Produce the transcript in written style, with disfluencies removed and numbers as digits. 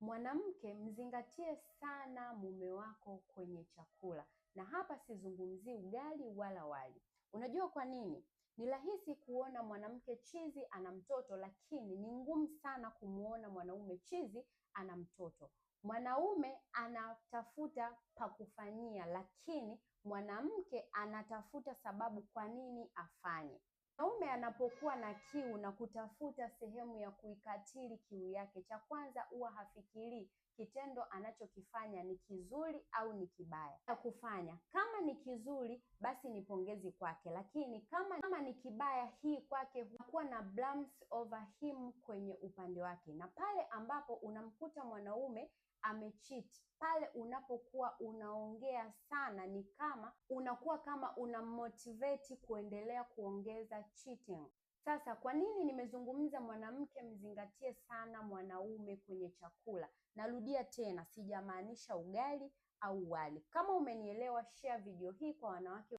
Mwanamke, mzingatie sana mume wako kwenye chakula, na hapa sizungumzii ugali wala wali. Unajua kwa nini? Ni rahisi kuona mwanamke chizi ana mtoto, lakini ni ngumu sana kumuona mwanaume chizi ana mtoto. Mwanaume anatafuta pa kufanyia, lakini mwanamke anatafuta sababu kwa nini afanye. Mwanaume anapokuwa na kiu na kutafuta sehemu ya kuikatili kiu yake, cha kwanza huwa hafikirii kitendo anachokifanya ni kizuri au ni kibaya. Kufanya kama ni kizuri, basi ni pongezi kwake, lakini kama ni kibaya, hii kwake huwa na blames over him kwenye upande wake. Na pale ambapo unamkuta mwanaume amecheat, pale unapokuwa unaongea sana, ni kama unakuwa kama unamotivate kuendelea kuongeza cheating. Sasa kwa nini nimezungumza mwanamke mzingatie sana mwanaume kwenye chakula? Narudia tena, sijamaanisha ugali au wali. Kama umenielewa, share video hii kwa wanawake